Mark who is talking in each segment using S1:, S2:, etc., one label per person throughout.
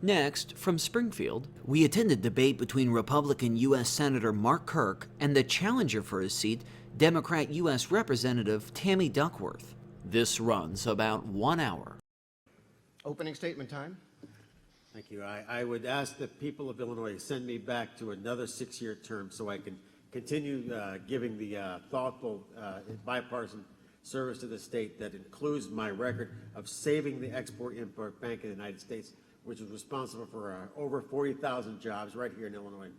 S1: Next, from Springfield, we attended debate between Republican U.S. Senator Mark Kirk and the challenger for his seat, Democrat U.S. Representative Tammy Duckworth. This runs about 1 hour.
S2: Opening statement time.
S3: Thank you. I would ask the people of Illinois to send me back to another 6-year term so I can continue giving the thoughtful, bipartisan service to the state that includes my record of saving the Export-Import Bank of the United States, which is responsible for over 40,000 jobs right here in Illinois.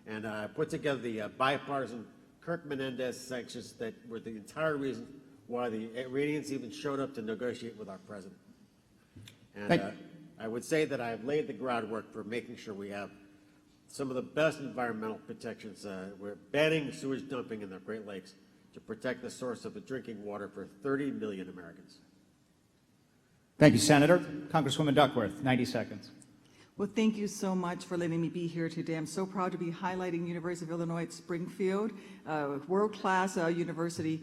S3: And put together the bipartisan Kirk-Menendez sanctions that were the entire reason why the Iranians even showed up to negotiate with our president. And I would say that I've laid the groundwork for making sure we have some of the best environmental protections. We're banning sewage dumping in the Great Lakes to protect the source of the drinking water for 30 million Americans.
S4: Thank you, Senator. Congresswoman Duckworth, 90 seconds.
S5: Well, thank you so much for letting me be here today. I'm so proud to be highlighting University of Illinois at Springfield, world-class university.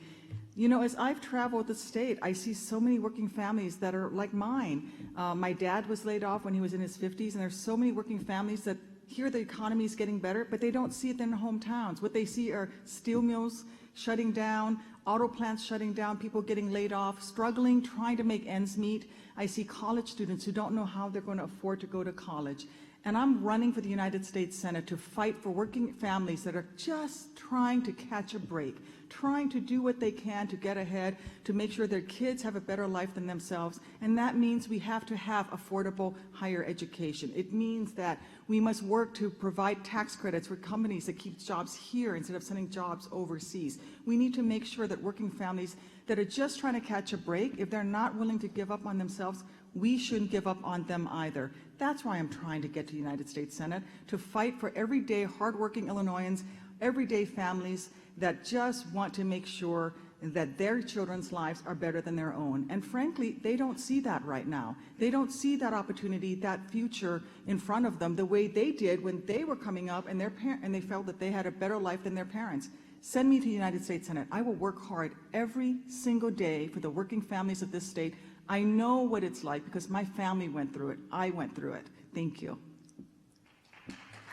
S5: You know, as I've traveled the state, I see so many working families that are like mine. My dad was laid off when he was in his 50s, and there's so many working families that hear the economy is getting better, but they don't see it in their hometowns. What they see are steel mills shutting down, auto plants shutting down, people getting laid off, struggling, trying to make ends meet. I see college students who don't know how they're going to afford to go to college. And I'm running for the United States Senate to fight for working families that are just trying to catch a break, trying to do what they can to get ahead, to make sure their kids have a better life than themselves. And that means we have to have affordable higher education. It means that we must work to provide tax credits for companies that keep jobs here instead of sending jobs overseas. We need to make sure that working families that are just trying to catch a break, if they're not willing to give up on themselves, we shouldn't give up on them either. That's why I'm trying to get to the United States Senate, to fight for everyday hardworking Illinoisans, everyday families that just want to make sure that their children's lives are better than their own. And frankly, they don't see that right now. They don't see that opportunity, that future in front of them the way they did when they were coming up and they felt that they had a better life than their parents. Send me to the United States Senate. I will work hard every single day for the working families of this state. I know what it's like because my family went through it. I went through it. Thank you.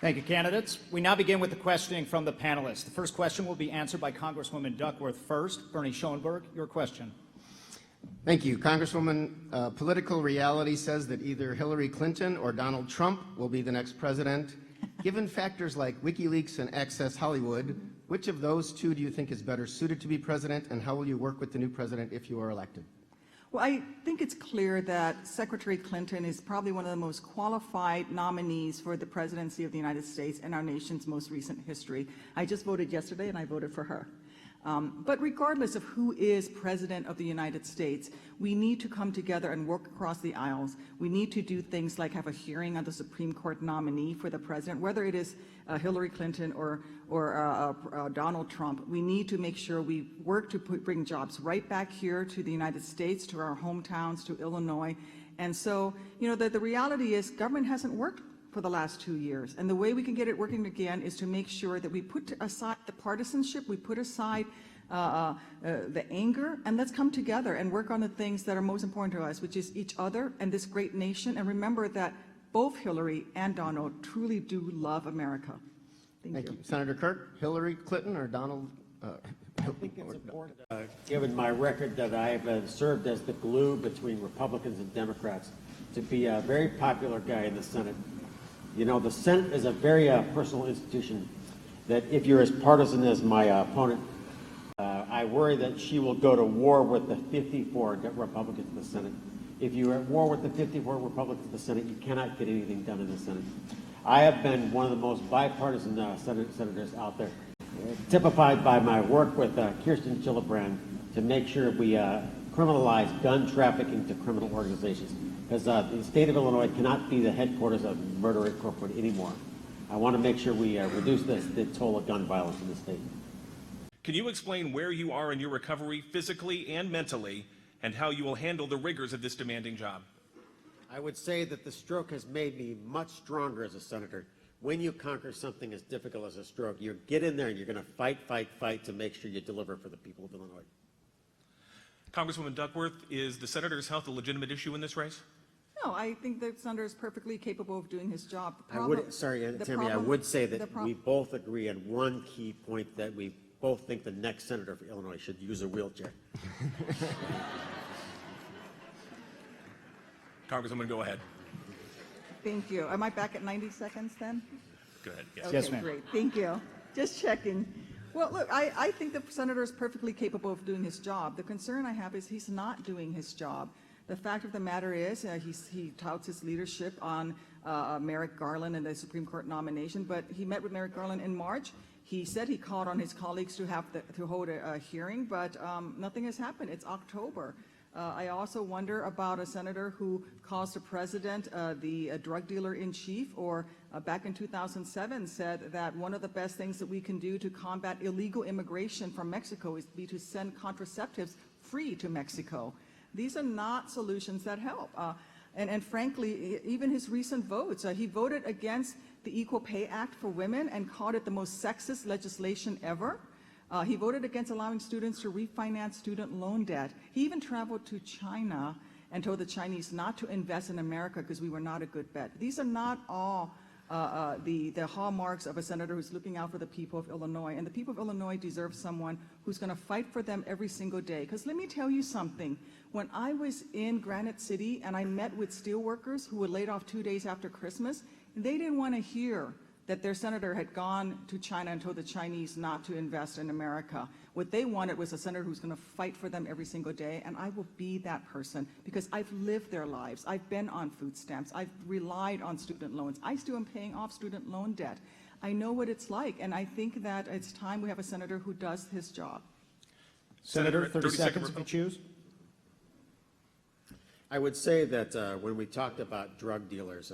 S4: Thank you, candidates. We now begin with the questioning from the panelists. The first question will be answered by Congresswoman Duckworth first. Bernie Schoenberg, your question.
S2: Thank you. Congresswoman, political reality says that either Hillary Clinton or Donald Trump will be the next president. Given factors like WikiLeaks and Access Hollywood, which of those two do you think is better suited to be president, and how will you work with the new president if you are elected?
S5: Well, I think it's clear that Secretary Clinton is probably one of the most qualified nominees for the presidency of the United States in our nation's most recent history. I just voted yesterday, and I voted for her. But regardless of who is president of the United States, we need to come together and work across the aisles. We need to do things like have a hearing on the Supreme Court nominee for the president, whether it is Hillary Clinton or Donald Trump. We need to make sure we work to bring jobs right back here to the United States, to our hometowns, to Illinois. And so, you know, the reality is government hasn't worked for the last 2 years. And the way we can get it working again is to make sure that we put aside the partisanship, we put aside the anger, and let's come together and work on the things that are most important to us, which is each other and this great nation. And remember that both Hillary and Donald truly do love America. Thank you.
S2: Senator Kirk, Hillary Clinton or Donald?
S3: I think it's important, given my record that I have served as the glue between Republicans and Democrats, to be a very popular guy in the Senate. You know, the Senate is a very personal institution that if you're as partisan as my opponent, I worry that she will go to war with the 54 Republicans in the Senate. If you're at war with the 54 Republicans in the Senate, you cannot get anything done in the Senate. I have been one of the most bipartisan senators out there, typified by my work with Kirsten Gillibrand to make sure we criminalize gun trafficking to criminal organizations. Because the state of Illinois cannot be the headquarters of Murder Incorporated anymore. I want to make sure we reduce the toll of gun violence in the state.
S6: Can you explain where you are in your recovery physically and mentally, and how you will handle the rigors of this demanding job?
S3: I would say that the stroke has made me much stronger as a senator. When you conquer something as difficult as a stroke, you get in there and you're going to fight to make sure you deliver for the people of Illinois.
S6: Congresswoman Duckworth, is the senator's health a legitimate issue in this race?
S5: No, I think the senator is perfectly capable of doing his job. The
S3: I
S5: problem-
S3: would, sorry,
S5: the
S3: Tammy, I
S5: problem-
S3: would say
S5: the
S3: that
S5: prob-
S3: we both agree on one key point, that we both think the next senator for Illinois should use a wheelchair.
S6: Congresswoman, go ahead.
S5: Thank you. Am I back at 90 seconds then?
S6: Go ahead. Yes.
S5: Okay,
S4: Yes, ma'am.
S5: great. Thank you. Just checking. Well, look, I think the senator is perfectly capable of doing his job. The concern I have is he's not doing his job. The fact of the matter is he touts his leadership on Merrick Garland and the Supreme Court nomination, but he met with Merrick Garland in March. He said he called on his colleagues to hold a hearing, but nothing has happened. It's October. I also wonder about a senator who calls the president the drug dealer in chief, or back in 2007 said that one of the best things that we can do to combat illegal immigration from Mexico is to send contraceptives free to Mexico. These are not solutions that help. And frankly, even his recent votes, he voted against the Equal Pay Act for women and called it the most sexist legislation ever. He voted against allowing students to refinance student loan debt. He even traveled to China and told the Chinese not to invest in America because we were not a good bet. These are not all the hallmarks of a senator who's looking out for the people of Illinois. And the people of Illinois deserve someone who's going to fight for them every single day. Because let me tell you something. When I was in Granite City and I met with steelworkers who were laid off 2 days after Christmas, they didn't want to hear that their senator had gone to China and told the Chinese not to invest in America. What they wanted was a senator who's going to fight for them every single day, and I will be that person because I've lived their lives. I've been on food stamps. I've relied on student loans. I still am paying off student loan debt. I know what it's like, and I think that it's time we have a senator who does his job.
S4: Senator, 30
S6: 30 second
S4: seconds if you choose.
S3: I would say that when we talked about drug dealers,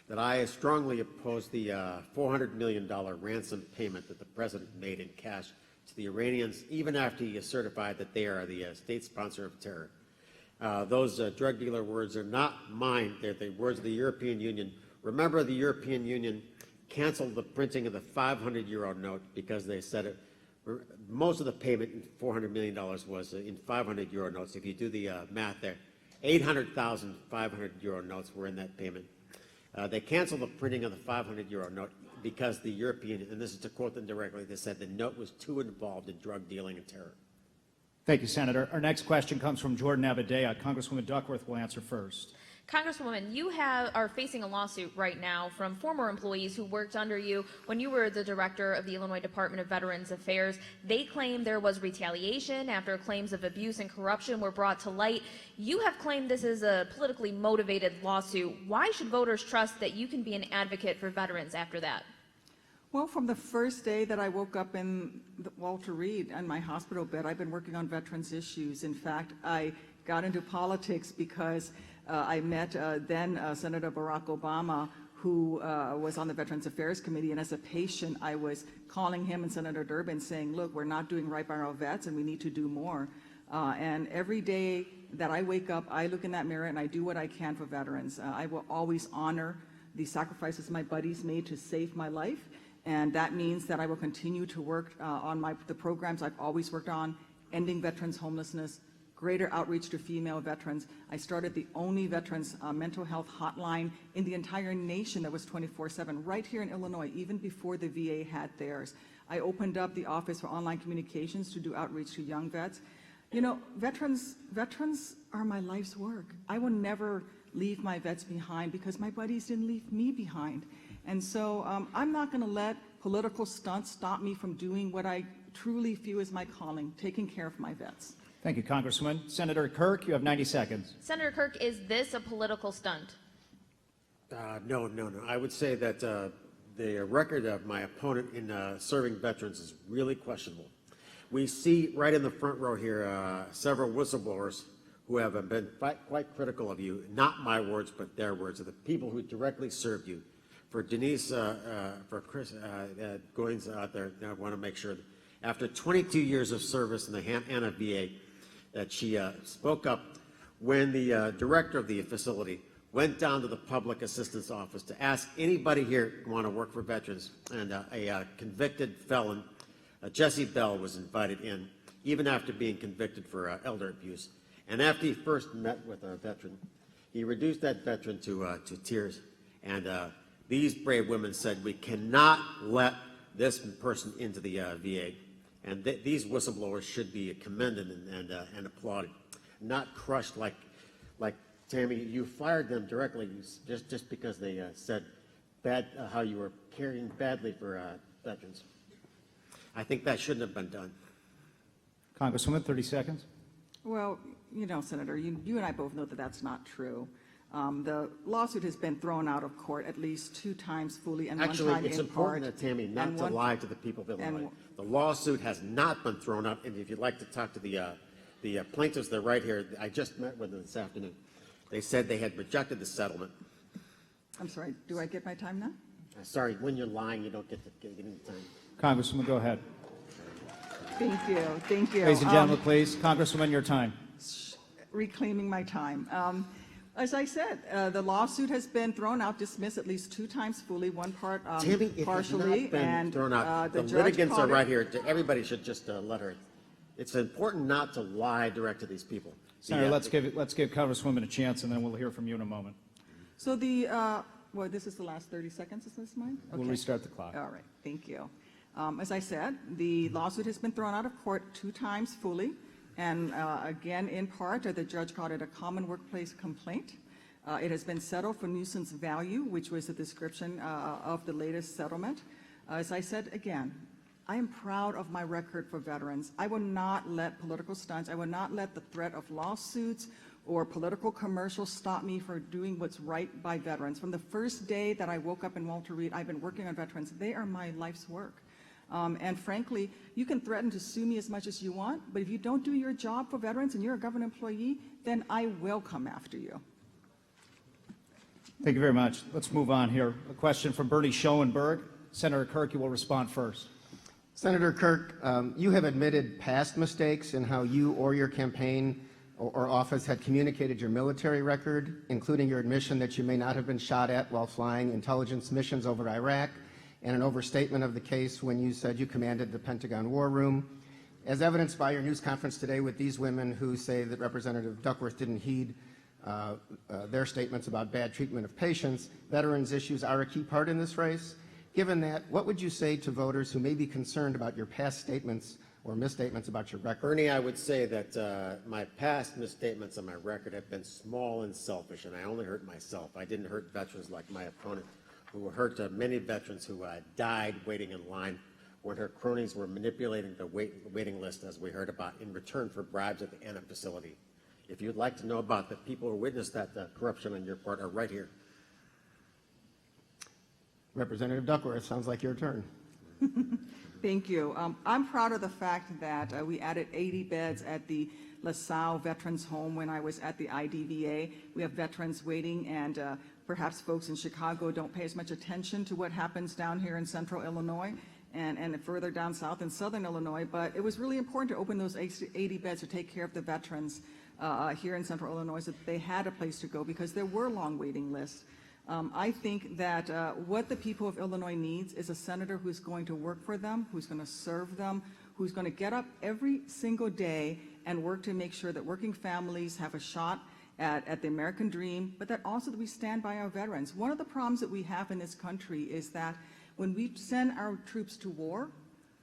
S3: that I strongly oppose the $400 million ransom payment that the president made in cash to the Iranians, even after he certified that they are the state sponsor of terror. Those drug dealer words are not mine. They're the words of the European Union. Remember, the European Union canceled the printing of the 500-euro note because they said it. Most of the payment in $400 million was in 500-euro notes. If you do the math there, 800,000 500-euro notes were in that payment. They canceled the printing of the 500-euro note because the European, and this is to quote them directly, they said the note was too involved in drug dealing and terror.
S4: Thank you, Senator. Our next question comes from Jordan Abadea. Congresswoman Duckworth will answer first.
S7: Congresswoman, you are facing a lawsuit right now from former employees who worked under you when you were the director of the Illinois Department of Veterans Affairs. They claim there was retaliation after claims of abuse and corruption were brought to light. You have claimed this is a politically motivated lawsuit. Why should voters trust that you can be an advocate for veterans after that?
S5: Well, from the first day that I woke up in Walter Reed on my hospital bed, I've been working on veterans issues. In fact, I got into politics because I met then Senator Barack Obama, who was on the Veterans Affairs Committee, and as a patient, I was calling him and Senator Durbin saying, look, we're not doing right by our vets and we need to do more. And every day that I wake up, I look in that mirror and I do what I can for veterans. I will always honor the sacrifices my buddies made to save my life, and that means that I will continue to work on the programs I've always worked on, ending veterans homelessness, greater outreach to female veterans. I started the only veterans mental health hotline in the entire nation that was 24/7, right here in Illinois, even before the VA had theirs. I opened up the Office for Online Communications to do outreach to young vets. You know, veterans are my life's work. I will never leave my vets behind because my buddies didn't leave me behind. And so I'm not going to let political stunts stop me from doing what I truly feel is my calling, taking care of my vets.
S4: Thank you, Congresswoman. Senator Kirk, you have 90 seconds.
S7: Senator Kirk, is this a political stunt?
S3: No. I would say that the record of my opponent in serving veterans is really questionable. We see right in the front row here several whistleblowers who have been quite critical of you, not my words, but their words, of the people who directly served you. For Denise, for Chris Goins out there, I want to make sure that after 22 years of service in the Hannah VA, that she spoke up when the director of the facility went down to the public assistance office to ask anybody here who want to work for veterans, and a convicted felon, Jesse Bell, was invited in, even after being convicted for elder abuse. And after he first met with a veteran, He reduced that veteran to tears. And these brave women said, we cannot let this person into the VA. And these whistleblowers should be commended and applauded, not crushed like Tammy. You fired them directly just because they said how you were caring badly for veterans. I think that shouldn't have been done.
S4: Congresswoman, 30 seconds.
S5: Well, you know, Senator, you and I both know that that's not true. The lawsuit has been thrown out of court at least 2 times fully and
S3: Actually,
S5: one time
S3: it's
S5: in part.
S3: important, Tammy, not to lie to the people of Illinois. The lawsuit has not been thrown out, and if you'd like to talk to the plaintiffs, they're right here. I just met with them this afternoon. They said they had rejected the settlement.
S5: I'm sorry, do I get my time now?
S3: Sorry, when you're lying, you don't get any time.
S4: Congresswoman, go ahead.
S5: Thank you, thank you.
S4: Ladies and gentlemen, please. Congresswoman, your time.
S5: Reclaiming my time. As I said, the lawsuit has been thrown out, dismissed at least 2 times fully, one part
S3: Tammy, it
S5: partially,
S3: has not been
S5: and
S3: thrown out.
S5: the
S3: The
S5: judge
S3: litigants are
S5: called
S3: right
S5: it.
S3: here. Everybody should just let her. It's important not to lie direct to these people.
S4: Senator, let's give Congresswoman a chance, and then we'll hear from you in a moment.
S5: So well, this is the last 30 seconds, is this mine?
S4: We'll
S5: Okay.
S4: restart the clock.
S5: All right, thank you. As I said, the lawsuit has been thrown out of court 2 times fully, and again, in part, the judge called it a common workplace complaint. It has been settled for nuisance value, which was the description of the latest settlement. As I said again, I am proud of my record for veterans. I will not let political stunts, I will not let the threat of lawsuits or political commercials stop me from doing what's right by veterans. From the first day that I woke up in Walter Reed, I've been working on veterans. They are my life's work. And frankly, you can threaten to sue me as much as you want, but if you don't do your job for veterans and you're a government employee, then I will come after you.
S4: Thank you very much. Let's move on here. A question from Bernie Schoenberg. Senator Kirk, you will respond first.
S2: Senator Kirk, you have admitted past mistakes in how you or your campaign or office had communicated your military record, including your admission that you may not have been shot at while flying intelligence missions over Iraq, and an overstatement of the case when you said you commanded the Pentagon War Room. As evidenced by your news conference today with these women who say that Representative Duckworth didn't heed their statements about bad treatment of patients, veterans issues are a key part in this race. Given that, what would you say to voters who may be concerned about your past statements or misstatements about your record?
S3: Bernie, I would say that my past misstatements on my record have been small and selfish, and I only hurt myself. I didn't hurt veterans like my opponent, who hurt many veterans who died waiting in line when her cronies were manipulating the waiting list, as we heard about, in return for bribes at the Anna facility. If you'd like to know about the people who witnessed that corruption on your part, are right here.
S2: Representative Duckworth, sounds like your turn.
S5: Thank you. I'm proud of the fact that we added 80 beds at the LaSalle Veterans Home when I was at the IDVA. We have veterans waiting, and perhaps folks in Chicago don't pay as much attention to what happens down here in central Illinois and further down south in southern Illinois, but it was really important to open those 80 beds to take care of the veterans here in central Illinois so that they had a place to go because there were long waiting lists. I think that what the people of Illinois needs is a senator who's going to work for them, who's going to serve them, who's going to get up every single day and work to make sure that working families have a shot at the American dream, but that also that we stand by our veterans. One of the problems that we have in this country is that when we send our troops to war,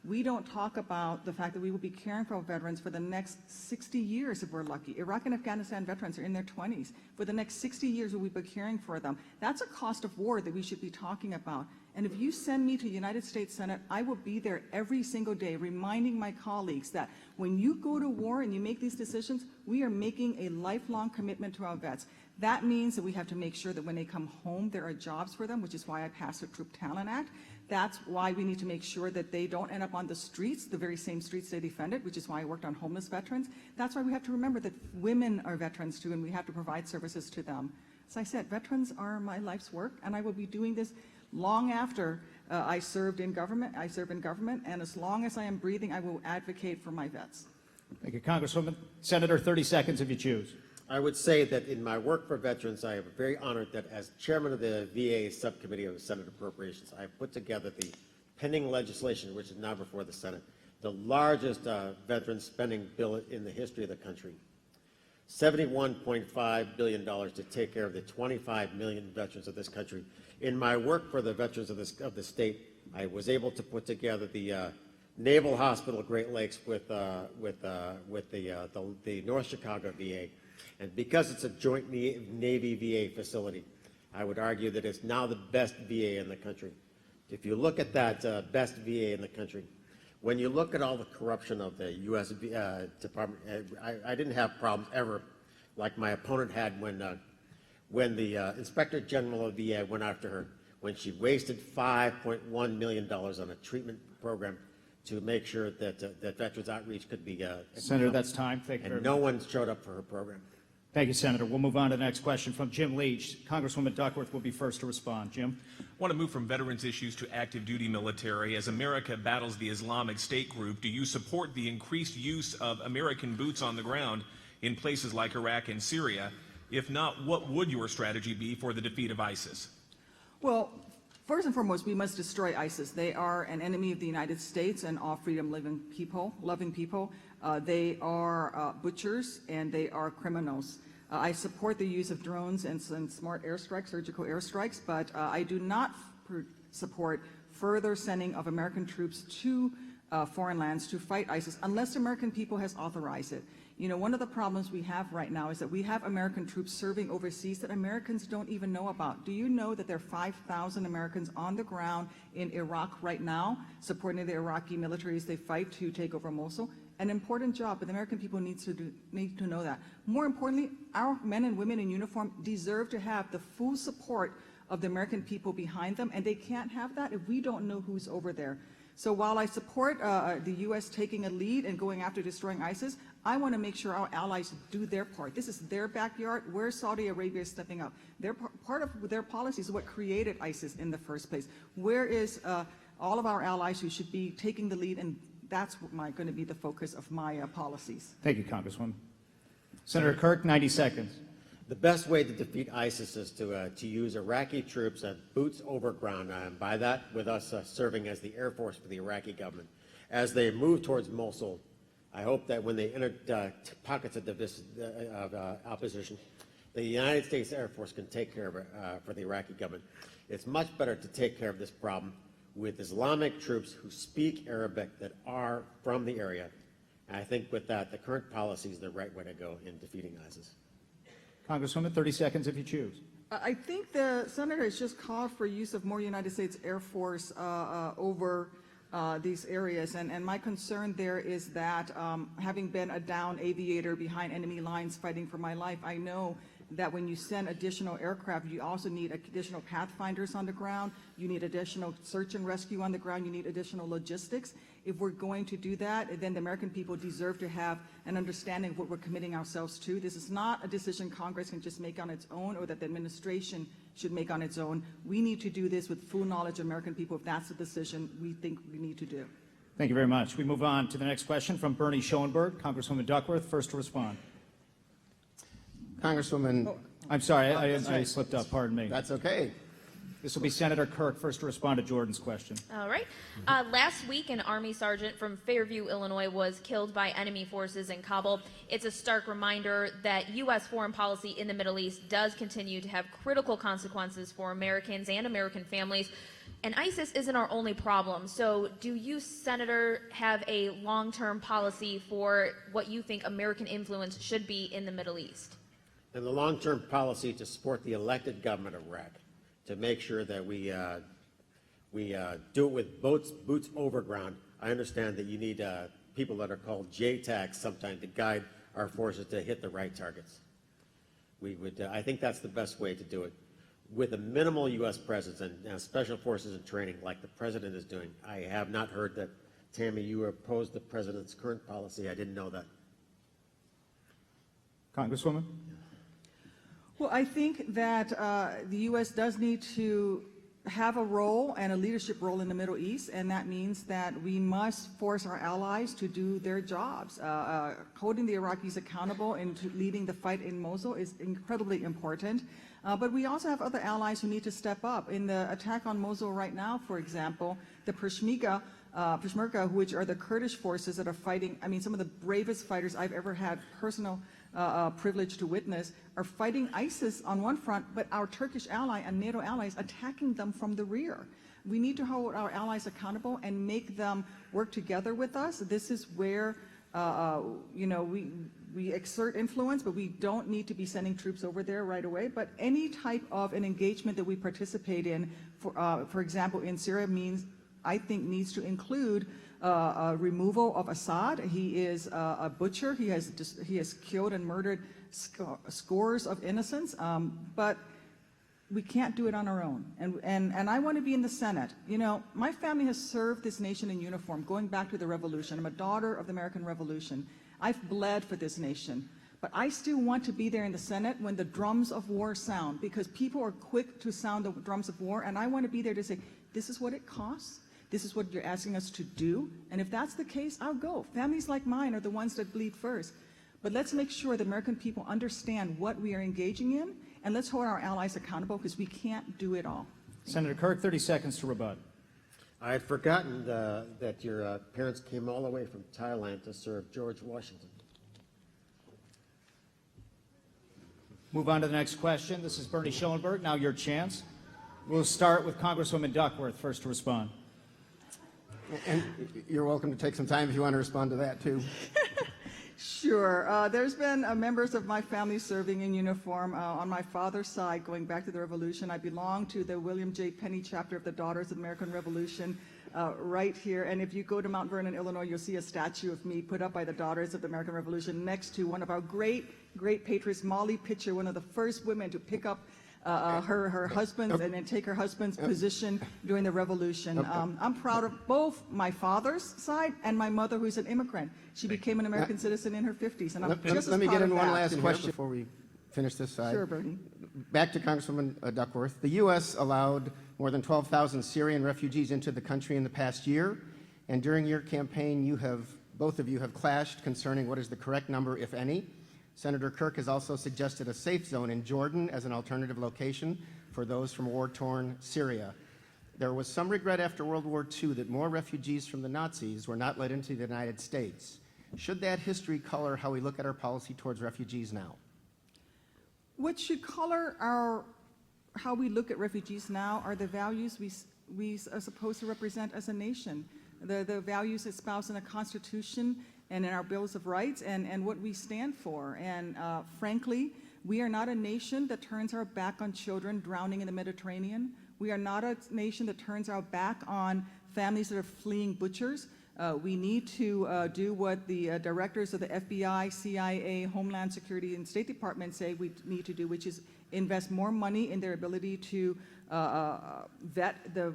S5: we don't talk about the fact that we will be caring for our veterans for the next 60 years if we're lucky. Iraq and Afghanistan veterans are in their 20s. For the next 60 years, we'll be caring for them. That's a cost of war that we should be talking about. And if you send me to the United States Senate, I will be there every single day reminding my colleagues that when you go to war and you make these decisions, we are making a lifelong commitment to our vets. That means that we have to make sure that when they come home, there are jobs for them, which is why I passed the Troop Talent Act. That's why we need to make sure that they don't end up on the streets, the very same streets they defended, which is why I worked on homeless veterans. That's why we have to remember that women are veterans too, and we have to provide services to them. As I said, veterans are my life's work, and I will be doing this long after I serve in government, and as long as I am breathing, I will advocate for my vets.
S4: Thank you, Congresswoman. Senator, 30 seconds if you choose.
S3: I would say that in my work for veterans, I am very honored that as chairman of the VA Subcommittee of Senate Appropriations, I put together the pending legislation, which is now before the Senate, the largest veteran spending bill in the history of the country. $71.5 billion to take care of the 25 million veterans of this country. In my work for the veterans of the state, I was able to put together the Naval Hospital Great Lakes with the North Chicago VA. And because it's a joint Navy VA facility, I would argue that it's now the best VA in the country. If you look at that best VA in the country, when you look at all the corruption of the U.S. Department, I didn't have problems ever like my opponent had when the Inspector General of VA went after her, when she wasted $5.1 million on a treatment program to make sure that Veterans Outreach could be
S4: Senator, that's time. Thank you very
S3: and
S4: much.
S3: no one showed up for her program.
S4: Thank you, Senator. We'll move on to the next question from Jim Leach. Congresswoman Duckworth will be first to respond. Jim?
S6: I want to move from veterans issues to active duty military. As America battles the Islamic State group, do you support the increased use of American boots on the ground in places like Iraq and Syria? If not, what would your strategy be for the defeat of ISIS?
S5: Well, first and foremost, we must destroy ISIS. They are an enemy of the United States and all freedom-loving people. They are butchers and they are criminals. I support the use of drones and smart airstrikes, surgical airstrikes, but I do not support further sending of American troops to foreign lands to fight ISIS unless the American people has authorized it. You know, one of the problems we have right now is that we have American troops serving overseas that Americans don't even know about. Do you know that there are 5,000 Americans on the ground in Iraq right now supporting the Iraqi military as they fight to take over Mosul? An important job, but the American people need to know that. More importantly, our men and women in uniform deserve to have the full support of the American people behind them, and they can't have that if we don't know who's over there. So while I support the U.S. taking a lead and going after destroying ISIS, I want to make sure our allies do their part. This is their backyard. Where Saudi Arabia is stepping up. Part of their policies is what created ISIS in the first place. Where is all of our allies who should be taking the lead, and that's going to be the focus of my policies.
S4: Thank you, Congresswoman. Senator Kirk, 90 seconds.
S3: The best way to defeat ISIS is to use Iraqi troops and boots over ground. By that, with us serving as the Air Force for the Iraqi government. As they move towards Mosul, I hope that when they enter pockets of opposition, the United States Air Force can take care of it for the Iraqi government. It's much better to take care of this problem with Islamic troops who speak Arabic that are from the area. And I think with that, the current policy is the right way to go in defeating ISIS.
S4: Congresswoman, 30 seconds if you choose.
S5: I think the senator has just called for use of more United States Air Force over these areas. And my concern there is that having been a downed aviator behind enemy lines fighting for my life, I know that when you send additional aircraft, you also need additional pathfinders on the ground, you need additional search and rescue on the ground, you need additional logistics. If we're going to do that, then the American people deserve to have an understanding of what we're committing ourselves to. This is not a decision Congress can just make on its own or that the administration should make on its own. We need to do this with full knowledge of American people if that's the decision we think we need to do.
S4: Thank you very much. We move on to the next question from Bernie Schoenberg. Congresswoman Duckworth, first to respond.
S2: Congresswoman.
S4: I'm sorry, I
S2: right.
S4: slipped up. Pardon me.
S2: That's okay.
S4: This will be Senator Kirk, first to respond to Jordan's question.
S7: All right. Last week, an Army sergeant from Fairview, Illinois, was killed by enemy forces in Kabul. It's a stark reminder that U.S. foreign policy in the Middle East does continue to have critical consequences for Americans and American families. And ISIS isn't our only problem. So do you, Senator, have a long-term policy for what you think American influence should be in the Middle East?
S3: And the long-term policy to support the elected government of Iraq, to make sure that we do it with boots over ground. I understand that you need people that are called JTACs sometimes to guide our forces to hit the right targets. I think that's the best way to do it. With a minimal U.S. presence and special forces and training like the President is doing, I have not heard that, Tammy, you opposed the President's current policy. I didn't know that.
S4: Congresswoman?
S5: Well, I think that the U.S. does need to have a role and a leadership role in the Middle East, and that means that we must force our allies to do their jobs. Holding the Iraqis accountable and leading the fight in Mosul is incredibly important. But we also have other allies who need to step up. In the attack on Mosul right now, for example, the Peshmerga, which are the Kurdish forces that are fighting, I mean, some of the bravest fighters I've ever had personal privileged to witness, are fighting ISIS on one front, but our Turkish ally and NATO allies attacking them from the rear. We need to hold our allies accountable and make them work together with us. This is where we exert influence, but we don't need to be sending troops over there right away. But any type of an engagement that we participate in, for example, in Syria, I think needs to include removal of Assad. He is a butcher. He has killed and murdered scores of innocents. But we can't do it on our own. And I want to be in the Senate. You know, my family has served this nation in uniform, going back to the Revolution. I'm a daughter of the American Revolution. I've bled for this nation. But I still want to be there in the Senate when the drums of war sound, because people are quick to sound the drums of war, and I want to be there to say, this is what it costs. This is what you're asking us to do. And if that's the case, I'll go. Families like mine are the ones that bleed first. But let's make sure the American people understand what we are engaging in, and let's hold our allies accountable, because we can't do it all.
S4: Senator Kirk, 30 seconds to rebut.
S3: I had forgotten that your parents came all the way from Thailand to serve George Washington.
S4: Move on to the next question. This is Bernie Schoenberg. Now your chance. We'll start with Congresswoman Duckworth first to respond.
S2: And you're welcome to take some time if you want to respond to that, too.
S5: Sure. There's been members of my family serving in uniform on my father's side, going back to the Revolution. I belong to the William J. Penny chapter of the Daughters of the American Revolution right here. And if you go to Mount Vernon, Illinois, you'll see a statue of me put up by the Daughters of the American Revolution next to one of our great patriots, Molly Pitcher, one of the first women to pick up her husband's and then take her husband's position during the Revolution. I'm proud of both my father's side and my mother, who's an immigrant. She became an American citizen in her 50s, and I'm just as
S2: Let me
S5: proud
S2: get
S5: of
S2: in one
S5: that.
S2: last question before we finish this side.
S5: Sure, Bernie.
S2: Back to Congresswoman Duckworth. The U.S. allowed more than 12,000 Syrian refugees into the country in the past year, and during your campaign, both of you have clashed concerning what is the correct number, if any. Senator Kirk has also suggested a safe zone in Jordan as an alternative location for those from war-torn Syria. There was some regret after World War II that more refugees from the Nazis were not let into the United States. Should that history color how we look at our policy towards refugees now?
S5: What should color how we look at refugees now are the values we are supposed to represent as a nation, the values espoused in the Constitution and in our Bills of Rights, and what we stand for. And frankly, we are not a nation that turns our back on children drowning in the Mediterranean. We are not a nation that turns our back on families that are fleeing butchers. We need to do what the directors of the FBI, CIA, Homeland Security, and State Department say we need to do, which is invest more money in their ability to vet the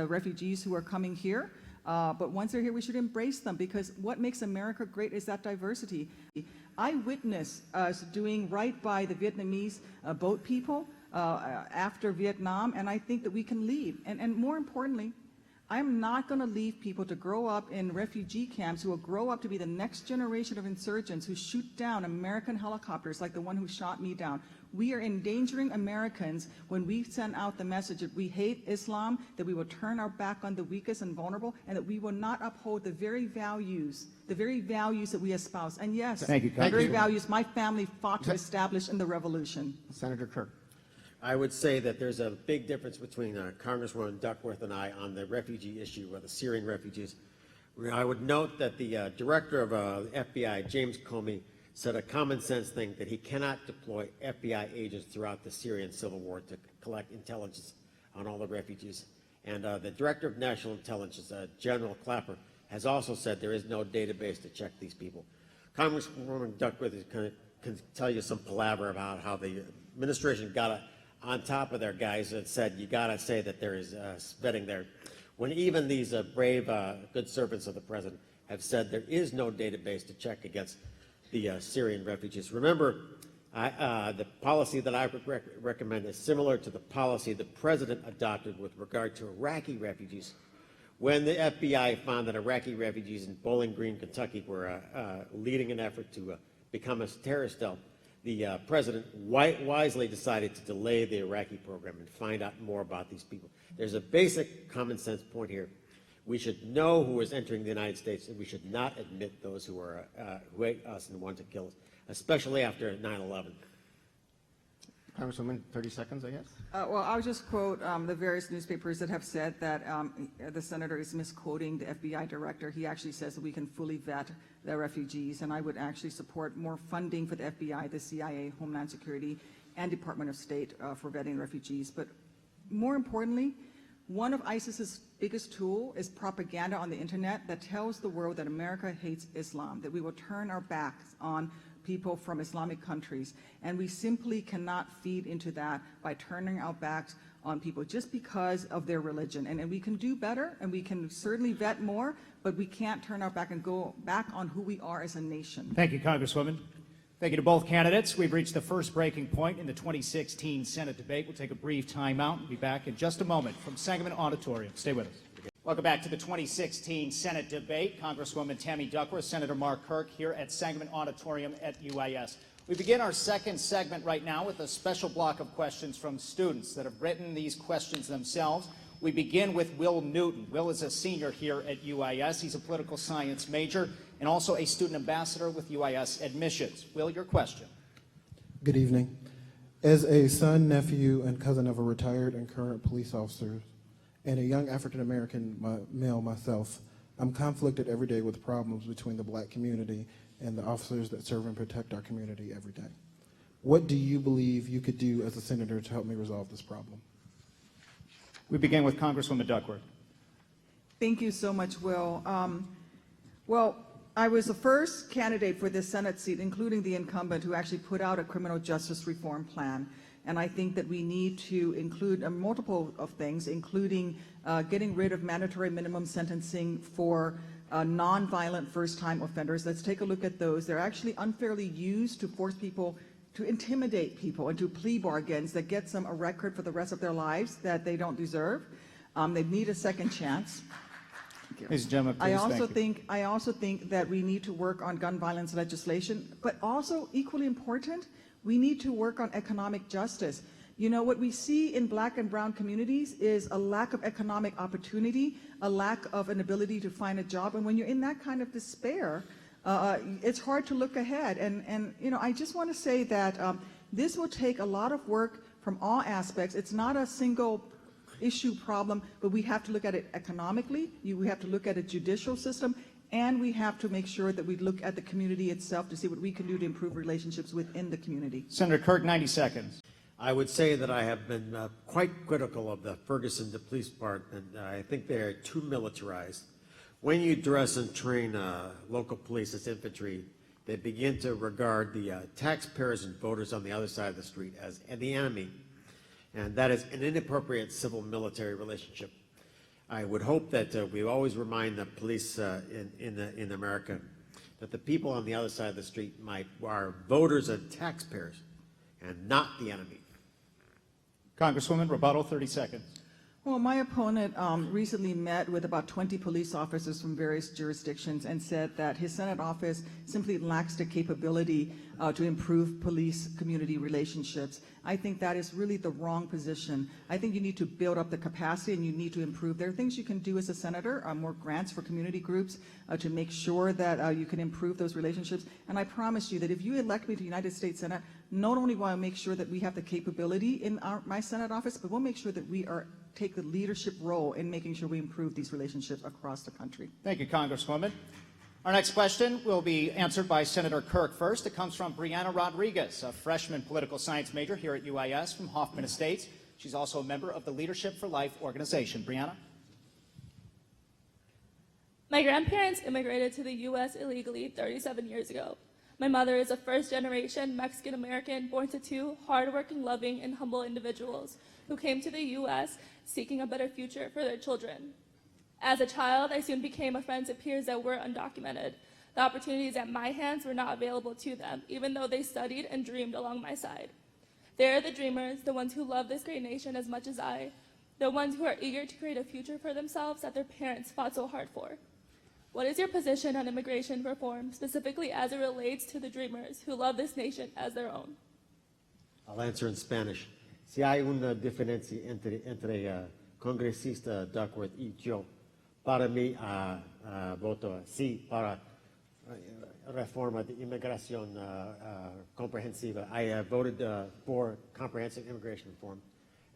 S5: refugees who are coming here. But once they're here, we should embrace them, because what makes America great is that diversity. I witnessed us doing right by the Vietnamese boat people after Vietnam, and I think that we can lead. And more importantly, I'm not going to leave people to grow up in refugee camps who will grow up to be the next generation of insurgents who shoot down American helicopters like the one who shot me down. We are endangering Americans when we send out the message that we hate Islam, that we will turn our back on the weakest and vulnerable, and that we will not uphold the very values that we espouse. And yes,
S4: Thank you,
S5: the very
S2: Congresswoman.
S5: values my family fought to establish in the Revolution.
S2: Senator Kirk.
S3: I would say that there's a big difference between Congresswoman Duckworth and I on the refugee issue, or the Syrian refugees. I would note that the director of the FBI, James Comey, said a common sense thing, that he cannot deploy FBI agents throughout the Syrian civil war to collect intelligence on all the refugees. And the director of national intelligence, General Clapper, has also said there is no database to check these people. Congresswoman Duckworth can tell you some palaver about how the administration got on top of their guys and said, you got to say that there is vetting there, when even these brave, good servants of the president have said there is no database to check against the Syrian refugees. Remember, the policy that I would recommend is similar to the policy the president adopted with regard to Iraqi refugees. When the FBI found that Iraqi refugees in Bowling Green, Kentucky were leading an effort to become a terrorist cell, the president wisely decided to delay the Iraqi program and find out more about these people. There's a basic common sense point here. We should know who is entering the United States, and we should not admit those who hate us and want to kill us. especially after 9/11.
S2: Congresswoman, 30 seconds, I guess.
S5: Well, I'll just quote the various newspapers that have said that the senator is misquoting the FBI director. He actually says that we can fully vet the refugees, and I would actually support more funding for the FBI, the CIA, Homeland Security, and Department of State for vetting refugees. But more importantly, one of ISIS's biggest tool is propaganda on the internet that tells the world that America hates Islam, that we will turn our backs on people from Islamic countries, and we simply cannot feed into that by turning our backs on people just because of their religion. And we can do better, and we can certainly vet more, but we can't turn our back and go back on who we are as a nation.
S4: Thank you, Congresswoman. Thank you to both candidates. We've reached the first breaking point in the 2016 Senate debate. We'll take a brief timeout and be back in just a moment from Sangamon Auditorium. Stay with us. Welcome back to the 2016 Senate debate. Congresswoman Tammy Duckworth, Senator Mark Kirk here at Sangamon Auditorium at UIS. We begin our second segment right now with a special block of questions from students that have written these questions themselves. We begin with Will Newton. Will is a senior here at UIS. He's a political science major and also a student ambassador with UIS Admissions. Will, your question.
S8: Good evening. As a son, nephew, and cousin of a retired and current police officer, and a young African-American male myself, I'm conflicted every day with problems between the black community and the officers that serve and protect our community every day. What do you believe you could do as a senator to help me resolve this problem?
S4: We begin with Congresswoman Duckworth.
S5: Thank you so much, Will. Well, I was the first candidate for this Senate seat, including the incumbent, who actually put out a criminal justice reform plan. And I think that we need to include multiple of things, including getting rid of mandatory minimum sentencing for nonviolent first-time offenders. Let's take a look at those. They're actually unfairly used to force people, to intimidate people into plea bargains that gets them a record for the rest of their lives that they don't deserve. They need a second chance.
S4: Ladies and gentlemen, please,
S5: I also think that we need to work on gun violence legislation, but also equally important, we need to work on economic justice. You know, what we see in black and brown communities is a lack of economic opportunity, a lack of an ability to find a job. And when you're in that kind of despair, it's hard to look ahead. And you know, I just want to say that this will take a lot of work from all aspects. It's not a single issue problem, but we have to look at it economically. We have to look at a judicial system. And we have to make sure that we look at the community itself to see what we can do to improve relationships within the community.
S4: Senator Kirk, 90 seconds.
S3: I would say that I have been quite critical of the Ferguson Police Department. I think they are too militarized. When you dress and train local police as infantry, they begin to regard the taxpayers and voters on the other side of the street as the enemy. And that is an inappropriate civil-military relationship. I would hope that we always remind the police in America that the people on the other side of the street are voters and taxpayers and not the enemy.
S4: Congresswoman, rebuttal, 30 seconds.
S5: Well, my opponent recently met with about 20 police officers from various jurisdictions and said that his Senate office simply lacks the capability to improve police community relationships. I think that is really the wrong position. I think you need to build up the capacity and you need to improve. There are things you can do as a senator, more grants for community groups to make sure that you can improve those relationships. And I promise you that if you elect me to the United States Senate, not only will I make sure that we have the capability in my Senate office, but we'll make sure that we take the leadership role in making sure we improve these relationships across the country.
S4: Thank you, Congresswoman. Our next question will be answered by Senator Kirk first. It comes from Brianna Rodriguez, a freshman political science major here at UIS from Hoffman Estates. She's also a member of the Leadership for Life organization. Brianna?
S9: My grandparents immigrated to the U.S. illegally 37 years ago. My mother is a first-generation Mexican-American born to two hardworking, loving, and humble individuals who came to the U.S. seeking a better future for their children. As a child, I soon became a friend to peers that were undocumented. The opportunities at my hands were not available to them, even though they studied and dreamed along my side. They are the dreamers, the ones who love this great nation as much as I, the ones who are eager to create a future for themselves that their parents fought so hard for. What is your position on immigration reform, specifically as it relates to the dreamers who love this nation as their own?
S3: I'll answer in Spanish. Si hay una diferencia entre congresista Duckworth y yo, para mí voto sí para reforma de inmigración comprensiva. I voted for comprehensive immigration reform,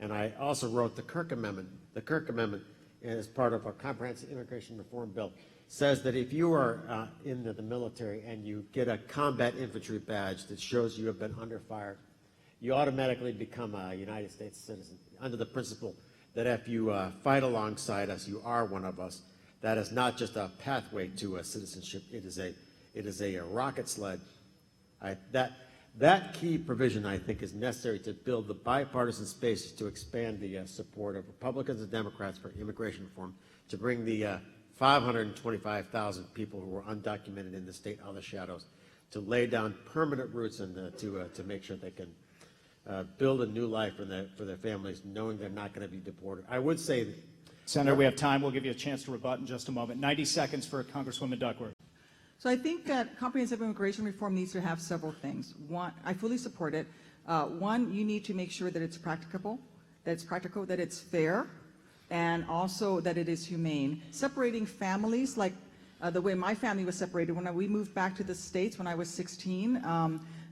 S3: and I also wrote the Kirk Amendment. The Kirk Amendment is part of a comprehensive immigration reform bill. Says that if you are in the military and you get a combat infantry badge that shows you have been under fire, you automatically become a United States citizen under the principle that if you fight alongside us, you are one of us. That is not just a pathway to citizenship. It is a rocket sled. That key provision, I think, is necessary to build the bipartisan spaces to expand the support of Republicans and Democrats for immigration reform, to bring the 525,000 people who are undocumented in the state out of the shadows, to lay down permanent roots and to make sure they can build a new life for their families, knowing they're not going to be deported. I would say that,
S4: Senator, we have time. We'll give you a chance to rebut in just a moment. 90 seconds for Congresswoman Duckworth.
S5: So I think that comprehensive immigration reform needs to have several things. One, I fully support it. One, you need to make sure that it's practicable, that it's fair, and also that it is humane. Separating families, like the way my family was separated when we moved back to the States when I was 16,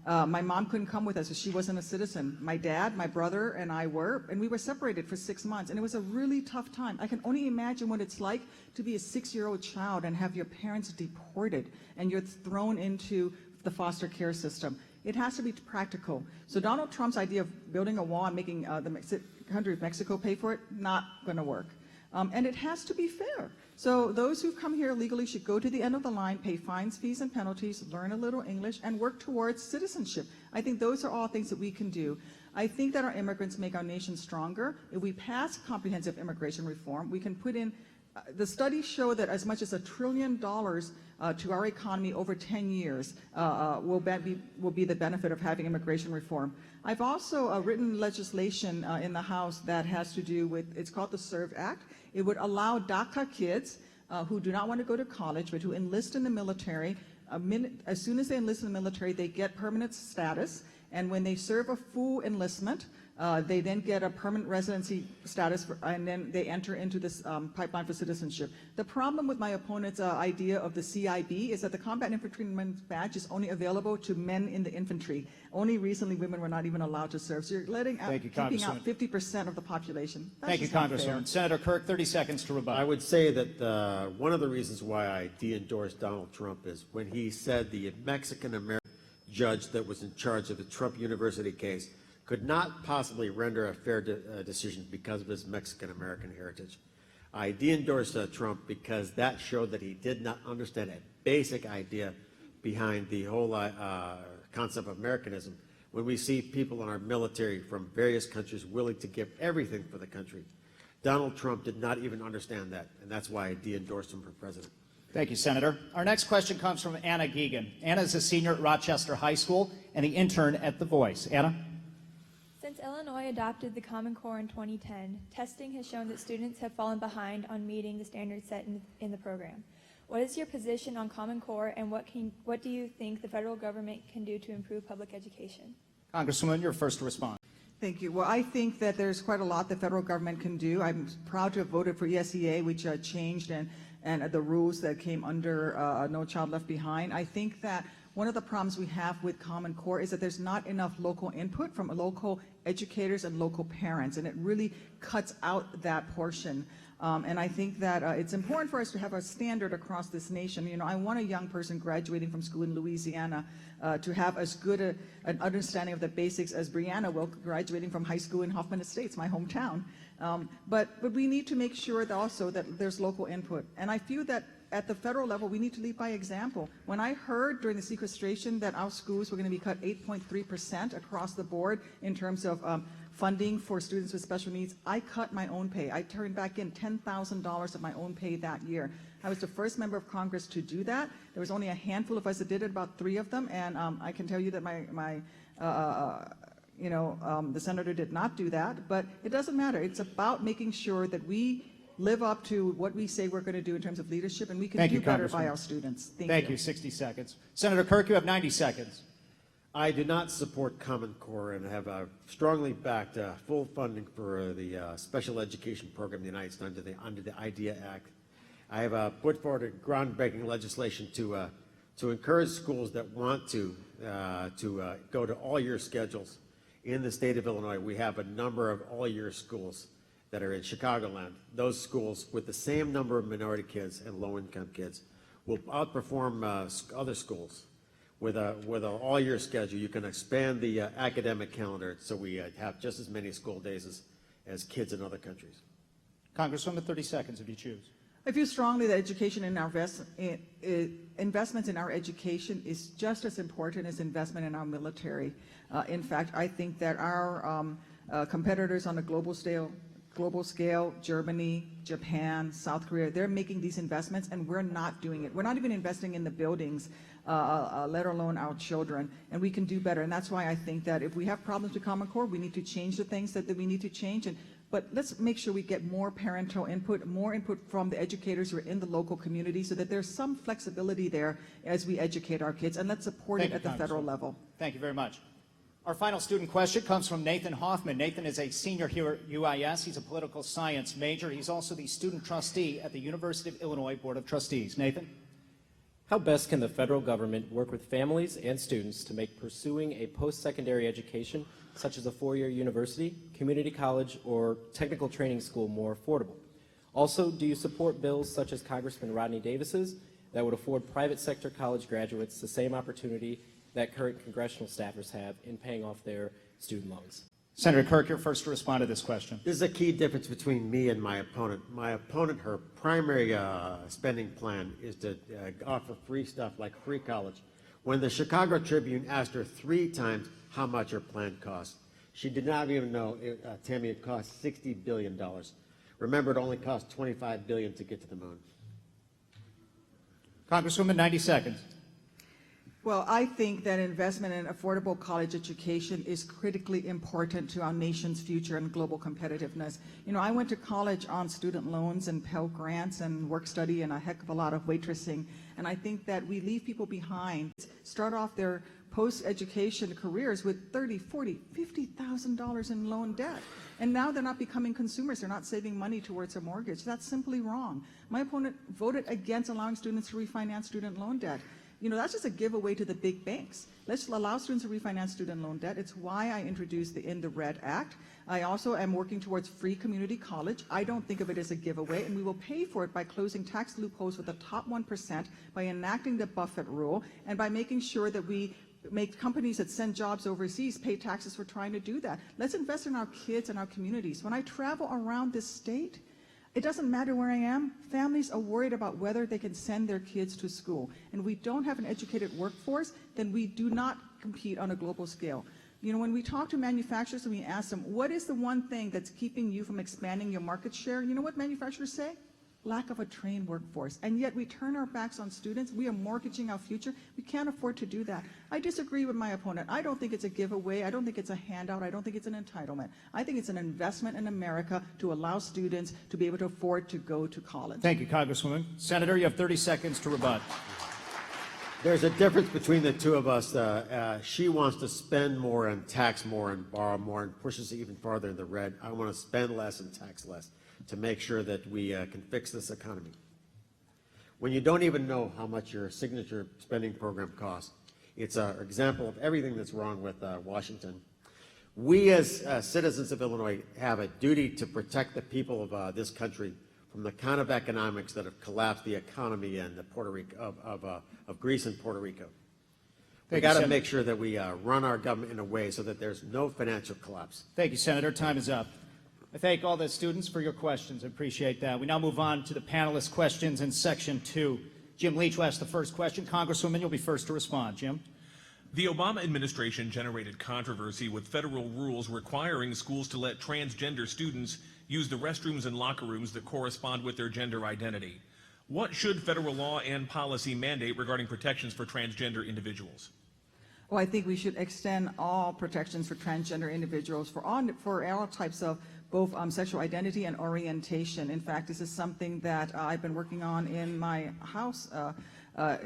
S5: my mom couldn't come with us because she wasn't a citizen. My dad, my brother, and I were, and we were separated for 6 months, and it was a really tough time. I can only imagine what it's like to be a 6-year-old child and have your parents deported, and you're thrown into the foster care system. It has to be practical. So Donald Trump's idea of building a wall and making the country of Mexico pay for it, not going to work. And it has to be fair. So those who come here legally should go to the end of the line, pay fines, fees, and penalties, learn a little English, and work towards citizenship. I think those are all things that we can do. I think that our immigrants make our nation stronger. If we pass comprehensive immigration reform, we can put in, the studies show that as much as $1 trillion to our economy over 10 years will be the benefit of having immigration reform. I've also written legislation in the House that has to do with, it's called the SERVE Act. It would allow DACA kids who do not want to go to college but who enlist in the military, as soon as they enlist in the military, they get permanent status, and when they serve a full enlistment, they then get a permanent residency status, and then they enter into this pipeline for citizenship. The problem with my opponent's idea of the CIB is that the combat infantryman's badge is only available to men in the infantry. Only recently women were not even allowed to serve. So you're letting out, keeping out 50% of the population. That's
S4: Thank you, Congresswoman. Senator Kirk, 30 seconds to rebut.
S3: I would say that one of the reasons why I de-endorsed Donald Trump is when he said the Mexican-American judge that was in charge of the Trump University case could not possibly render a fair decision because of his Mexican-American heritage. I de-endorsed Trump because that showed that he did not understand a basic idea behind the whole concept of Americanism. When we see people in our military from various countries willing to give everything for the country, Donald Trump did not even understand that, and that's why I de-endorsed him for president.
S4: Thank you, Senator. Our next question comes from Anna Geegan. Anna is a senior at Rochester High School and the intern at The Voice. Anna?
S9: Since Illinois adopted the Common Core in 2010, testing has shown that students have fallen behind on meeting the standards set in the program. What is your position on Common Core, and what do you think the federal government can do to improve public education?
S4: Congresswoman, you're first to respond.
S5: Thank you. Well, I think that there's quite a lot the federal government can do. I'm proud to have voted for ESEA, which changed and the rules that came under No Child Left Behind. I think that one of the problems we have with Common Core is that there's not enough local input from local educators and local parents, and it really cuts out that portion. And I think that it's important for us to have a standard across this nation. You know, I want a young person graduating from school in Louisiana to have as good an understanding of the basics as Brianna will graduating from high school in Hoffman Estates, my hometown. But we need to make sure that also that there's local input. And I feel that at the federal level, we need to lead by example. When I heard during the sequestration that our schools were going to be cut 8.3% across the board in terms of funding for students with special needs, I cut my own pay. I turned back in $10,000 of my own pay that year. I was the first member of Congress to do that. There was only a handful of us that did it, about 3 of them, and I can tell you that the senator did not do that, but it doesn't matter. It's about making sure that we live up to what we say we're going to do in terms of leadership, and we can do better by our students.
S4: Thank you. 60 seconds. Senator Kirk, you have 90 seconds.
S3: I do not support Common Core and have strongly backed full funding for the special education program in the United States under the IDEA Act. I have put forward a groundbreaking legislation to to encourage schools that want to go to all-year schedules. In the state of Illinois, we have a number of all-year schools that are in Chicagoland. Those schools with the same number of minority kids and low-income kids will outperform other schools. With an all-year schedule, you can expand the academic calendar so we have just as many school days as kids in other countries.
S4: Congresswoman, 30 seconds if you choose.
S5: I feel strongly that education in our investments in our education is just as important as investment in our military. In fact, I think that our competitors on a global scale, Germany, Japan, South Korea, they're making these investments and we're not doing it. We're not even investing in the buildings, let alone our children, and we can do better. And that's why I think that if we have problems with Common Core, we need to change the things that we need to change. But let's make sure we get more parental input, more input from the educators who are in the local community so that there's some flexibility there as we educate our kids, and let's support it at the federal level.
S4: Thank you very much. Our final student question comes from Nathan Hoffman. Nathan is a senior here at UIS. He's a political science major. He's also the student trustee at the University of Illinois Board of Trustees. Nathan?
S10: How best can the federal government work with families and students to make pursuing a post-secondary education, such as a four-year university, community college, or technical training school, more affordable? Also, do you support bills such as Congressman Rodney Davis's that would afford private sector college graduates the same opportunity that current congressional staffers have in paying off their student loans?
S4: Senator Kirk, you're first to respond to this question.
S3: This is a key difference between me and my opponent. My opponent, her primary spending plan is to offer free stuff like free college. When the Chicago Tribune asked her 3 times how much her plan cost, she did not even know, Tammy, it cost $60 billion. Remember, it only cost $25 billion to get to the moon.
S4: Congresswoman, 90 seconds.
S5: Well, I think that investment in affordable college education is critically important to our nation's future and global competitiveness. You know, I went to college on student loans and Pell Grants and work study and a heck of a lot of waitressing, and I think that we leave people behind, start off their post-education careers with $30,000, $40,000, $50,000 in loan debt. And now they're not becoming consumers. They're not saving money towards a mortgage. That's simply wrong. My opponent voted against allowing students to refinance student loan debt. You know, that's just a giveaway to the big banks. Let's allow students to refinance student loan debt. It's why I introduced the In the Red Act. I also am working towards free community college. I don't think of it as a giveaway, and we will pay for it by closing tax loopholes for the top 1%, by enacting the Buffett rule, and by making sure that we make companies that send jobs overseas pay taxes for trying to do that. Let's invest in our kids and our communities. When I travel around this state, it doesn't matter where I am. Families are worried about whether they can send their kids to school. And we don't have an educated workforce, then we do not compete on a global scale. You know, when we talk to manufacturers and we ask them, what is the one thing that's keeping you from expanding your market share? You know what manufacturers say? Lack of a trained workforce. And yet we turn our backs on students. We are mortgaging our future. We can't afford to do that. I disagree with my opponent. I don't think it's a giveaway. I don't think it's a handout. I don't think it's an entitlement. I think it's an investment in America to allow students to be able to afford to go to college.
S4: Thank you, Congresswoman. Senator, you have 30 seconds to rebut.
S3: There's a difference between the two of us. She wants to spend more and tax more and borrow more and pushes it even farther in the red. I want to spend less and tax less to make sure that we can fix this economy. When you don't even know how much your signature spending program costs, it's an example of everything that's wrong with Washington. We as citizens of Illinois have a duty to protect the people of this country from the kind of economics that have collapsed the economy in the Puerto Rico, of Greece and Puerto Rico. We got to make sure that we run our government in a way so that there's no financial collapse.
S4: Thank you, Senator. Time is up. I thank all the students for your questions. I appreciate that. We now move on to the panelist questions in Section 2. Jim Leach will ask the first question. Congresswoman, you'll be first to respond. Jim?
S6: The Obama administration generated controversy with federal rules requiring schools to let transgender students use the restrooms and locker rooms that correspond with their gender identity. What should federal law and policy mandate regarding protections for transgender individuals?
S5: Well, I think we should extend all protections for transgender individuals for all types of both sexual identity and orientation. In fact, this is something that I've been working on in my House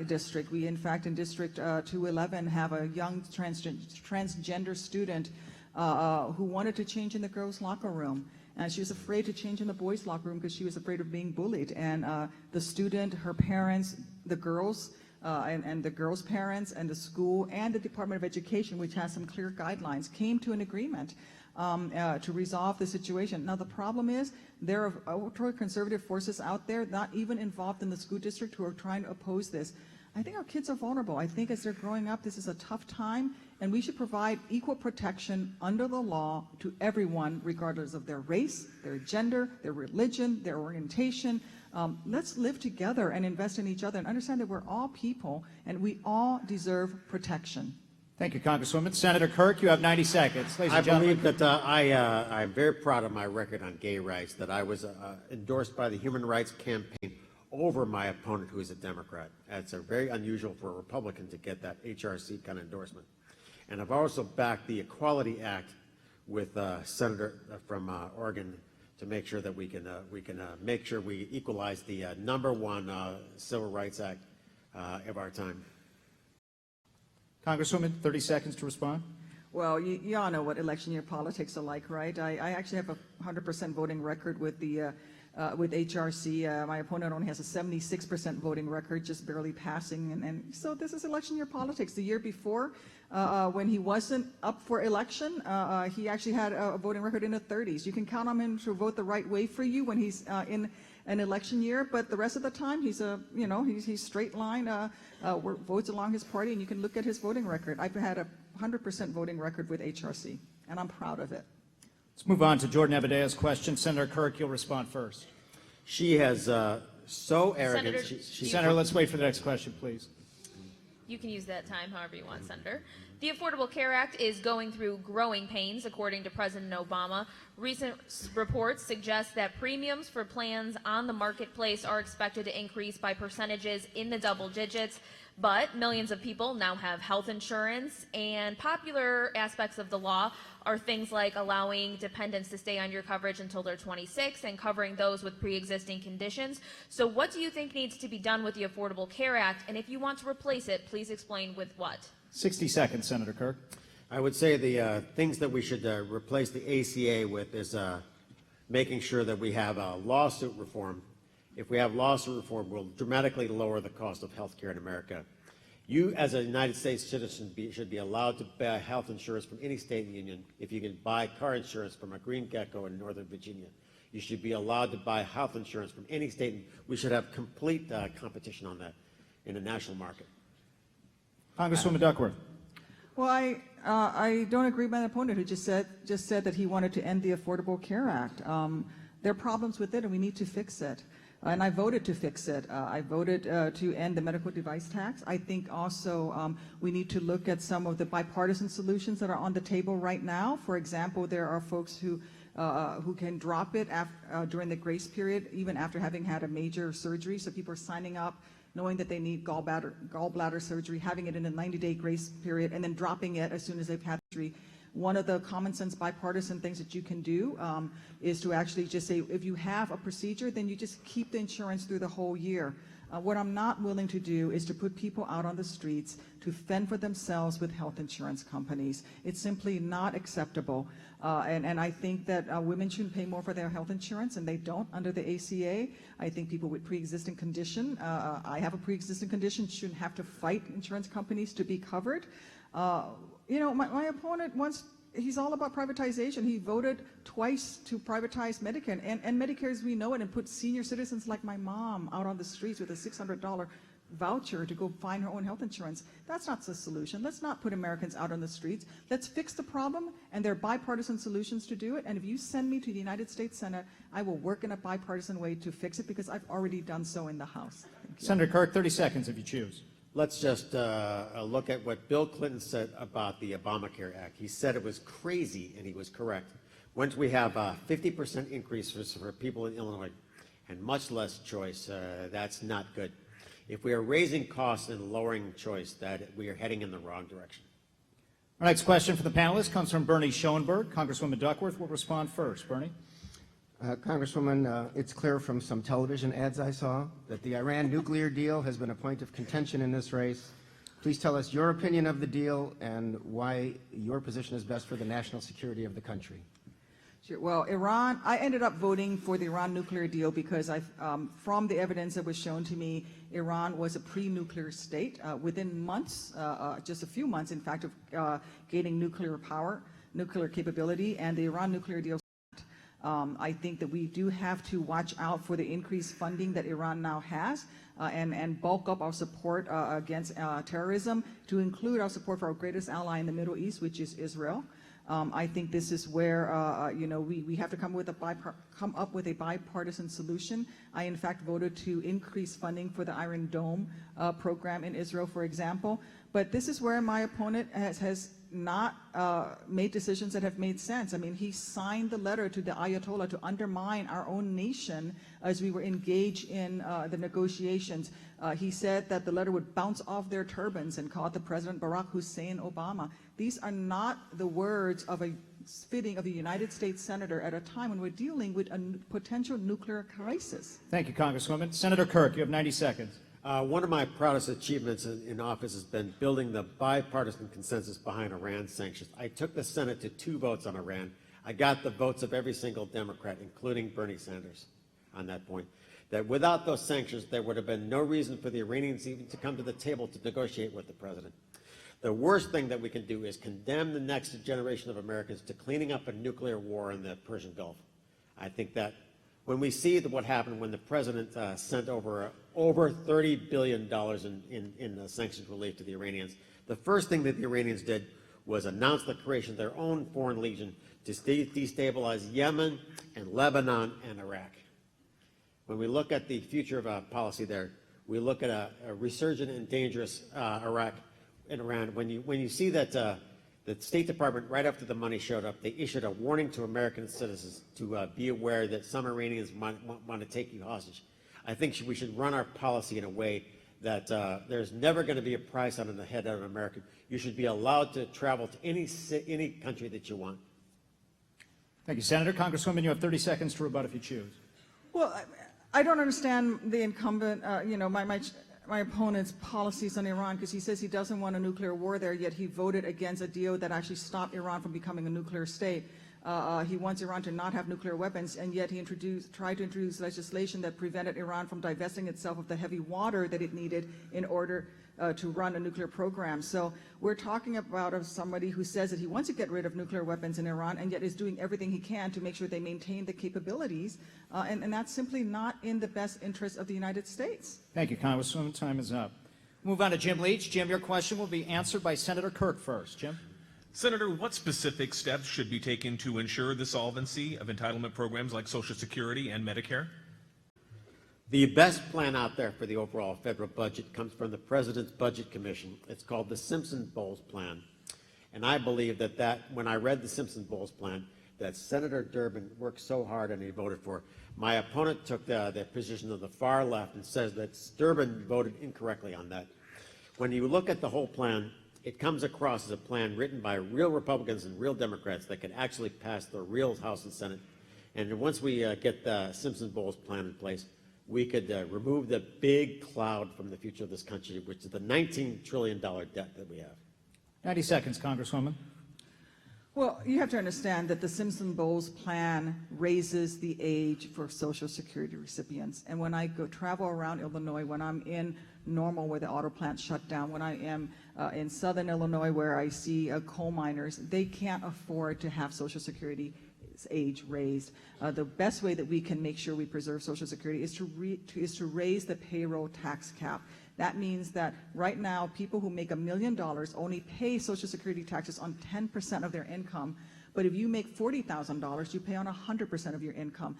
S5: district. We, in fact, in District 211 have a young transgender student who wanted to change in the girls' locker room. And she was afraid to change in the boys' locker room because she was afraid of being bullied. And the student, her parents, the girls, and the girls' parents and the school and the Department of Education, which has some clear guidelines, came to an agreement to resolve the situation. Now, the problem is there are ultra-conservative forces out there, not even involved in the school district, who are trying to oppose this. I think our kids are vulnerable. I think as they're growing up, this is a tough time, and we should provide equal protection under the law to everyone, regardless of their race, their gender, their religion, their orientation. Let's live together and invest in each other and understand that we're all people and we all deserve protection.
S4: Thank you, Congresswoman. Senator Kirk, you have 90 seconds. Ladies and gentlemen.
S3: believe that I'm very proud of my record on gay rights, that I was endorsed by the Human Rights Campaign over my opponent, who is a Democrat. It's very unusual for a Republican to get that HRC kind of endorsement. And I've also backed the Equality Act with Senator from Oregon to make sure that we can make sure we equalize the #1 Civil Rights Act of our time.
S4: Congresswoman, 30 seconds to respond.
S5: Well, you all know what election year politics are like, right? I actually have a 100% voting record with the with HRC. My opponent only has a 76% voting record, just barely passing. And so this is election year politics. The year before, when he wasn't up for election, he actually had a voting record in the 30s. You can count on him to vote the right way for you when he's in an election year, but the rest of the time he's he's straight line, votes along his party, and you can look at his voting record. I've had a 100% voting record with HRC, and I'm proud of it.
S4: Let's move on to Jordan Evadea's question. Senator Kirk, you'll respond first.
S3: She has so arrogant.
S4: Senator, let's wait for the next question, please.
S7: You can use that time however you want, Senator. The Affordable Care Act is going through growing pains, according to President Obama. Recent reports suggest that premiums for plans on the marketplace are expected to increase by percentages in the double digits. But millions of people now have health insurance, and popular aspects of the law are things like allowing dependents to stay on your coverage until they're 26 and covering those with pre-existing conditions. So what do you think needs to be done with the Affordable Care Act? And if you want to replace it, please explain with what?
S4: 60 seconds, Senator Kirk.
S3: I would say the things that we should replace the ACA with is making sure that we have lawsuit reform. If we have lawsuit reform, we'll dramatically lower the cost of health care in America. You, as a United States citizen, should be allowed to buy health insurance from any state in the union. If you can buy car insurance from a Green Gecko in Northern Virginia, you should be allowed to buy health insurance from any state. We should have complete competition on that in the national market.
S4: Congresswoman Duckworth.
S5: Well, I don't agree with my opponent who just said that he wanted to end the Affordable Care Act. There are problems with it, and we need to fix it. And I voted to fix it. I voted to end the medical device tax. I think also we need to look at some of the bipartisan solutions that are on the table right now. For example, there are folks who can drop it during the grace period, even after having had a major surgery. So people are signing up knowing that they need gallbladder surgery, having it in a 90-day grace period, and then dropping it as soon as they've had surgery. One of the common sense bipartisan things that you can do is to actually just say, if you have a procedure, then you just keep the insurance through the whole year. What I'm not willing to do is to put people out on the streets to fend for themselves with health insurance companies. It's simply not acceptable. And I think that women shouldn't pay more for their health insurance, and they don't under the ACA. I think people with pre-existing condition, I have a pre-existing condition, shouldn't have to fight insurance companies to be covered. You know, my opponent he's all about privatization. He voted twice to privatize Medicare, and Medicare as we know it, and put senior citizens like my mom out on the streets with a $600 voucher to go find her own health insurance. That's not the solution. Let's not put Americans out on the streets. Let's fix the problem, and there are bipartisan solutions to do it. And if you send me to the United States Senate, I will work in a bipartisan way to fix it, because I've already done so in the House. Thank you.
S4: Senator Kirk, 30 seconds if you choose.
S3: Let's just look at what Bill Clinton said about the Obamacare Act. He said it was crazy, and he was correct. Once we have a 50% increase for people in Illinois and much less choice, that's not good. If we are raising costs and lowering choice, that we are heading in the wrong direction.
S4: Our next question for the panelists comes from Bernie Schoenberg. Congresswoman Duckworth will respond first. Bernie?
S2: Congresswoman, it's clear from some television ads I saw that the Iran nuclear deal has been a point of contention in this race. Please tell us your opinion of the deal and why your position is best for the national security of the country.
S5: Sure. Well, Iran, I ended up voting for the Iran nuclear deal because from the evidence that was shown to me, Iran was a pre-nuclear state within months, just a few months, in fact, of gaining nuclear power, nuclear capability, and the Iran nuclear deal. I think that we do have to watch out for the increased funding that Iran now has and bulk up our support against terrorism to include our support for our greatest ally in the Middle East, which is Israel. I think this is where we have to come up with a bipartisan solution. I, in fact, voted to increase funding for the Iron Dome program in Israel, for example. But this is where my opponent has not made decisions that have made sense. I mean, he signed the letter to the Ayatollah to undermine our own nation as we were engaged in the negotiations. He said that the letter would bounce off their turbans and called the President Barack Hussein Obama. These are not the words of a fitting of a United States senator at a time when we're dealing with a potential nuclear crisis.
S4: Thank you, Congresswoman. Senator Kirk, you have 90 seconds.
S3: One of my proudest achievements in office has been building the bipartisan consensus behind Iran sanctions. I took the Senate to 2 votes on Iran. I got the votes of every single Democrat, including Bernie Sanders, on that point. That without those sanctions, there would have been no reason for the Iranians even to come to the table to negotiate with the president. The worst thing that we can do is condemn the next generation of Americans to cleaning up a nuclear war in the Persian Gulf. I think that when we see what happened when the president sent over $30 billion in sanctions relief to the Iranians, the first thing that the Iranians did was announce the creation of their own foreign legion to destabilize Yemen and Lebanon and Iraq. When we look at the future of policy there, we look at a resurgent and dangerous Iraq and Iran. When you see that the State Department, right after the money showed up, they issued a warning to American citizens to be aware that some Iranians might want to take you hostage. I think we should run our policy in a way that there's never going to be a price on the head of an American. You should be allowed to travel to any country that you want.
S4: Thank you, Senator. Congresswoman, you have 30 seconds to rebut if you choose.
S5: Well, I don't understand the incumbent, my opponent's policies on Iran, because he says he doesn't want a nuclear war there, yet he voted against a deal that actually stopped Iran from becoming a nuclear state. He wants Iran to not have nuclear weapons, and yet he tried to introduce legislation that prevented Iran from divesting itself of the heavy water that it needed in order to run a nuclear program. So we're talking about somebody who says that he wants to get rid of nuclear weapons in Iran, and yet is doing everything he can to make sure they maintain the capabilities, and that's simply not in the best interest of the United States.
S4: Thank you, Congresswoman. Time is up. Move on to Jim Leach. Jim, your question will be answered by Senator Kirk first. Jim?
S6: Senator, what specific steps should be taken to ensure the solvency of entitlement programs like Social Security and Medicare?
S3: The best plan out there for the overall federal budget comes from the President's Budget Commission. It's called the Simpson-Bowles Plan. And I believe that when I read the Simpson-Bowles Plan, that Senator Durbin worked so hard and he voted for. My opponent took the position of the far left and says that Durbin voted incorrectly on that. When you look at the whole plan, it comes across as a plan written by real Republicans and real Democrats that could actually pass the real House and Senate. And once we get the Simpson-Bowles Plan in place, we could remove the big cloud from the future of this country, which is the $19 trillion debt that we have.
S4: 90 seconds, Congresswoman.
S5: Well, you have to understand that the Simpson-Bowles Plan raises the age for Social Security recipients. And when I travel around Illinois, when I'm in Normal where the auto plant shut down, when I am in southern Illinois where I see coal miners, they can't afford to have Social Security age raised. The best way that we can make sure we preserve Social Security is to raise the payroll tax cap. That means that right now, people who make $1 million only pay Social Security taxes on 10% of their income. But if you make $40,000, you pay on 100% of your income.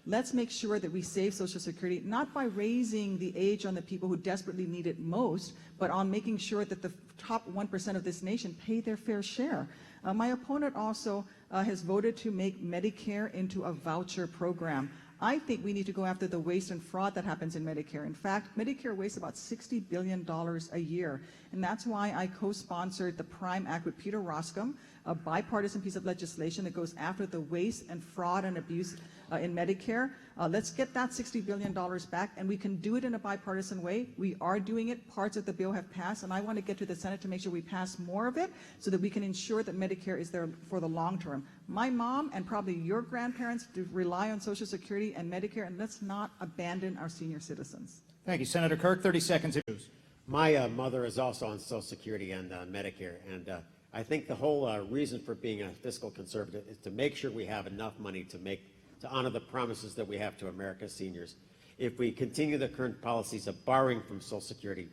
S5: Let's make sure that we save Social Security, not by raising the age on the people who desperately need it most, but on making sure that the top 1% of this nation pay their fair share. My opponent also has voted to make Medicare into a voucher program. I think we need to go after the waste and fraud that happens in Medicare. In fact, Medicare wastes about $60 billion a year. And that's why I co-sponsored the PRIME Act with Peter Roskam, a bipartisan piece of legislation that goes after the waste and fraud and abuse in Medicare. Let's get that $60 billion back, and we can do it in a bipartisan way. We are doing it. Parts of the bill have passed, and I want to get to the Senate to make sure we pass more of it so that we can ensure that Medicare is there for the long term. My mom and probably your grandparents do rely on Social Security and Medicare, and let's not abandon our senior citizens.
S4: Thank you, Senator Kirk. 30 seconds.
S3: My mother is also on Social Security and Medicare, and I think the whole reason for being a fiscal conservative is to make sure we have enough money to honor the promises that we have to America's seniors. If we continue the current policies of borrowing from Social Security,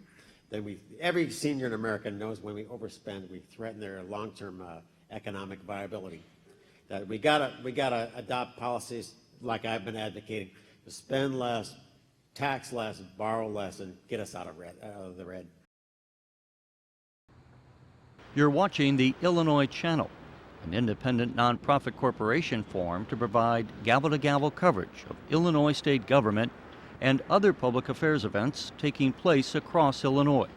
S3: then every senior in America knows when we overspend, we threaten their long-term economic viability. That we gotta adopt policies like I've been advocating to spend less, tax less, borrow less, and get us out of the red.
S11: You're watching the Illinois Channel, an independent nonprofit corporation formed to provide gavel-to-gavel coverage of Illinois state government and other public affairs events taking place across Illinois.